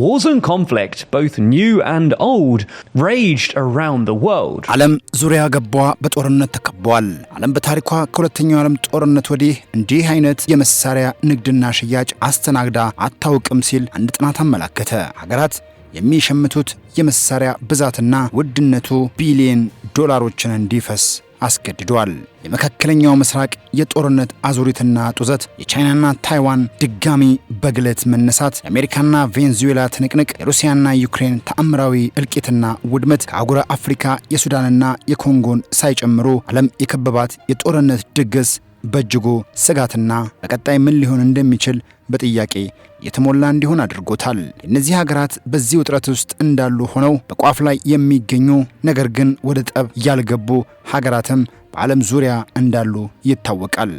Wars and conflict, both new and old, raged around the world. ዓለም ዙሪያ ገቧ በጦርነት ተከቧል። ዓለም በታሪኳ ከሁለተኛው ዓለም ጦርነት ወዲህ እንዲህ አይነት የመሳሪያ ንግድና ሽያጭ አስተናግዳ አታውቅም ሲል አንድ ጥናት አመለከተ። ሀገራት የሚሸምቱት የመሳሪያ ብዛትና ውድነቱ ቢሊየን ዶላሮችን እንዲፈስ አስገድዷል። የመካከለኛው ምስራቅ የጦርነት አዙሪትና ጡዘት፣ የቻይናና ታይዋን ድጋሚ በግለት መነሳት፣ የአሜሪካና ቬንዙዌላ ትንቅንቅ፣ የሩሲያና ዩክሬን ተአምራዊ እልቂትና ውድመት፣ ከአህጉረ አፍሪካ የሱዳንና የኮንጎን ሳይጨምሩ ዓለም የከበባት የጦርነት ድግስ በእጅጉ ስጋትና በቀጣይ ምን ሊሆን እንደሚችል በጥያቄ የተሞላ እንዲሆን አድርጎታል። እነዚህ ሀገራት በዚህ ውጥረት ውስጥ እንዳሉ ሆነው በቋፍ ላይ የሚገኙ ነገር ግን ወደ ጠብ ያልገቡ ሀገራትም በዓለም ዙሪያ እንዳሉ ይታወቃል።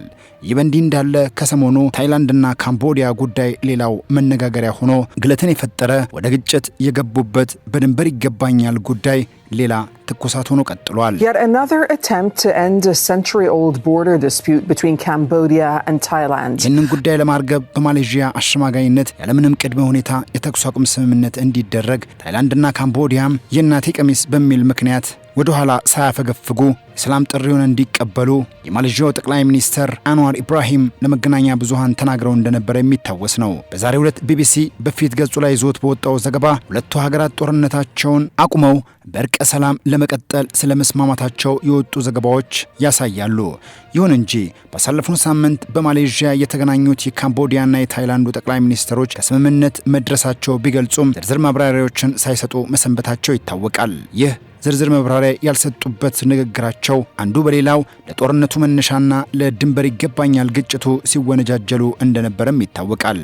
ይህ በእንዲህ እንዳለ ከሰሞኑ ታይላንድና ካምቦዲያ ጉዳይ ሌላው መነጋገሪያ ሆኖ ግለትን የፈጠረ ወደ ግጭት የገቡበት በድንበር ይገባኛል ጉዳይ ሌላ ትኩሳት ሆኖ ቀጥሏል። Yet another attempt to end a century-old border dispute between Cambodia and Thailand. ይህንን ጉዳይ ለማርገብ በማሌዥያ አሸማጋይነት ያለምንም ቅድመ ሁኔታ የተኩስ አቁም ስምምነት እንዲደረግ ታይላንድና ካምቦዲያም የእናቴ ቀሚስ በሚል ምክንያት ወደ ኋላ ሳያፈገፍጉ የሰላም ጥሪውን እንዲቀበሉ የማሌዥያው ጠቅላይ ሚኒስትር አንዋር ኢብራሂም ለመገናኛ ብዙሃን ተናግረው እንደነበረ የሚታወስ ነው። በዛሬው ዕለት ቢቢሲ በፊት ገጹ ላይ ይዞት በወጣው ዘገባ ሁለቱ ሀገራት ጦርነታቸውን አቁመው በእርቀ ሰላም ለመቀጠል ስለመስማማታቸው የወጡ ዘገባዎች ያሳያሉ። ይሁን እንጂ ባሳለፈው ሳምንት በማሌዥያ የተገናኙት የካምቦዲያና የታይላንዱ ጠቅላይ ሚኒስትሮች ከስምምነት መድረሳቸው ቢገልጹም ዝርዝር ማብራሪያዎችን ሳይሰጡ መሰንበታቸው ይታወቃል። ይህ ዝርዝር ማብራሪያ ያልሰጡበት ንግግራቸው አንዱ በሌላው ለጦርነቱ መነሻና ለድንበር ይገባኛል ግጭቱ ሲወነጃጀሉ እንደነበረም ይታወቃል።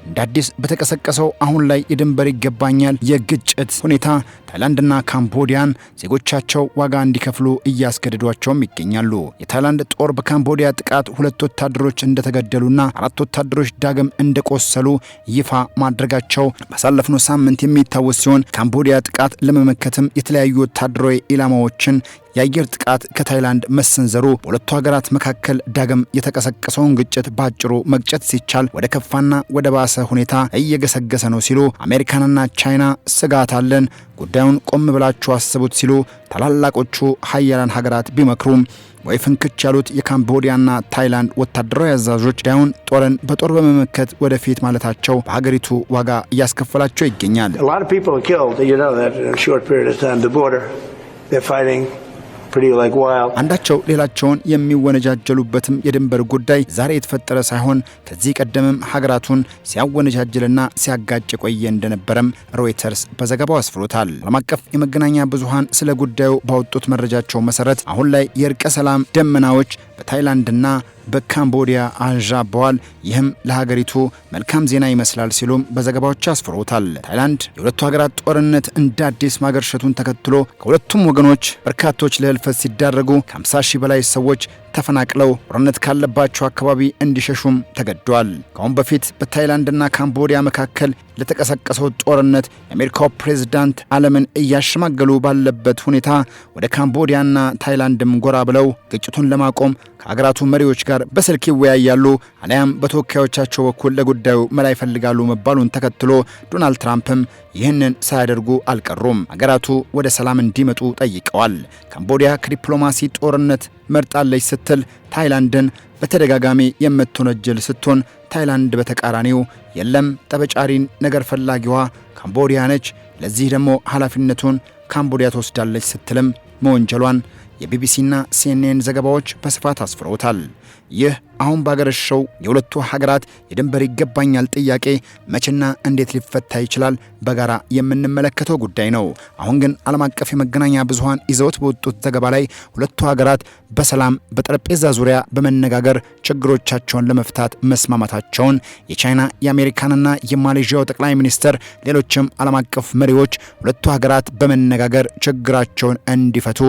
እንደ አዲስ በተቀሰቀሰው አሁን ላይ የድንበር ይገባኛል የግጭት ሁኔታ ታይላንድና ካምቦዲያን ዜጎቻቸው ዋጋ እንዲከፍሉ እያስገደዷቸውም ይገኛሉ። የታይላንድ ጦር በካምቦዲያ ጥቃት 2 ወታደሮች እንደተገደሉና 4 ወታደሮች ዳግም እንደቆሰሉ ይፋ ማድረጋቸው ባሳለፍነው ሳምንት የሚታወስ ሲሆን ካምቦዲያ ጥቃት ለመመከትም የተለያዩ ወታደራዊ ኢላማዎችን የአየር ጥቃት ከታይላንድ መሰንዘሩ በሁለቱ ሀገራት መካከል ዳግም የተቀሰቀሰውን ግጭት ባጭሩ መግጨት ሲቻል ወደ ከፋና ወደ ባሰ ሁኔታ እየገሰገሰ ነው ሲሉ አሜሪካንና ቻይና ስጋት አለን፣ ጉዳዩን ቆም ብላችሁ አስቡት ሲሉ ታላላቆቹ ሀያላን ሀገራት ቢመክሩም ወይ ፍንክች ያሉት የካምቦዲያና ታይላንድ ወታደራዊ አዛዦች ዳውን ጦርን በጦር በመመከት ወደፊት ማለታቸው በሀገሪቱ ዋጋ እያስከፈላቸው ይገኛል። አንዳቸው ሌላቸውን የሚወነጃጀሉበትም የድንበር ጉዳይ ዛሬ የተፈጠረ ሳይሆን ከዚህ ቀደምም ሀገራቱን ሲያወነጃጀልና ሲያጋጭ የቆየ እንደነበረም ሮይተርስ በዘገባው አስፍሮታል። ዓለም አቀፍ የመገናኛ ብዙሃን ስለ ጉዳዩ ባወጡት መረጃቸው መሰረት አሁን ላይ የእርቀ ሰላም ደመናዎች በታይላንድና በካምቦዲያ አንዣበዋል። ይህም ለሀገሪቱ መልካም ዜና ይመስላል ሲሉም በዘገባዎች አስፍሮታል። ታይላንድ የሁለቱ ሀገራት ጦርነት እንደ አዲስ ማገርሸቱን ተከትሎ ከሁለቱም ወገኖች በርካቶች ለህልፈት ሲዳረጉ ከ50 ሺህ በላይ ሰዎች ተፈናቅለው ጦርነት ካለባቸው አካባቢ እንዲሸሹም ተገደዋል። ከአሁን በፊት በታይላንድና ካምቦዲያ መካከል ለተቀሰቀሰው ጦርነት የአሜሪካው ፕሬዝዳንት ዓለምን እያሸማገሉ ባለበት ሁኔታ ወደ ካምቦዲያና ታይላንድም ጎራ ብለው ግጭቱን ለማቆም ከሀገራቱ መሪዎች ጋር በስልክ ይወያያሉ አሊያም በተወካዮቻቸው በኩል ለጉዳዩ መላ ይፈልጋሉ መባሉን ተከትሎ ዶናልድ ትራምፕም ይህንን ሳያደርጉ አልቀሩም። ሀገራቱ ወደ ሰላም እንዲመጡ ጠይቀዋል። ካምቦዲያ ከዲፕሎማሲ ጦርነት መርጣለች ስትል ታይላንድን በተደጋጋሚ የምትወነጀል ስትሆን ታይላንድ በተቃራኒው የለም ጠበጫሪን ነገር ፈላጊዋ ካምቦዲያ ነች፣ ለዚህ ደግሞ ኃላፊነቱን ካምቦዲያ ትወስዳለች ስትልም መወንጀሏን የቢቢሲና ሲኤንኤን ዘገባዎች በስፋት አስፍረውታል። ይህ አሁን ባገረሸው የሁለቱ ሀገራት የድንበር ይገባኛል ጥያቄ መቼና እንዴት ሊፈታ ይችላል በጋራ የምንመለከተው ጉዳይ ነው። አሁን ግን ዓለም አቀፍ የመገናኛ ብዙሃን ይዘውት በወጡት ዘገባ ላይ ሁለቱ ሀገራት በሰላም በጠረጴዛ ዙሪያ በመነጋገር ችግሮቻቸውን ለመፍታት መስማማታቸውን የቻይና የአሜሪካንና የማሌዥያው ጠቅላይ ሚኒስትር ሌሎችም ዓለም አቀፍ መሪዎች ሁለቱ ሀገራት በመነጋገር ችግራቸውን እንዲፈቱ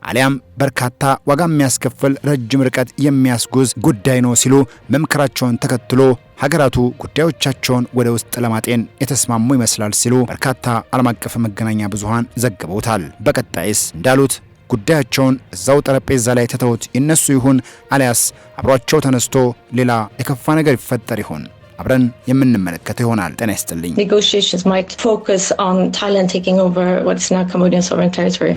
አሊያም በርካታ ዋጋ የሚያስከፍል ረጅም ርቀት የሚያስጉዝ ጉዳይ ነው ሲሉ መምከራቸውን ተከትሎ ሀገራቱ ጉዳዮቻቸውን ወደ ውስጥ ለማጤን የተስማሙ ይመስላል ሲሉ በርካታ ዓለም አቀፍ መገናኛ ብዙሃን ዘግበውታል። በቀጣይስ እንዳሉት ጉዳያቸውን እዛው ጠረጴዛ ላይ ተተውት ይነሱ ይሁን አሊያስ አብሯቸው ተነስቶ ሌላ የከፋ ነገር ይፈጠር ይሁን? አብረን የምንመለከተው ይሆናል። ጤና ይስጥልኝ። Negotiations might focus on Thailand taking over what is now Cambodian sovereign territory.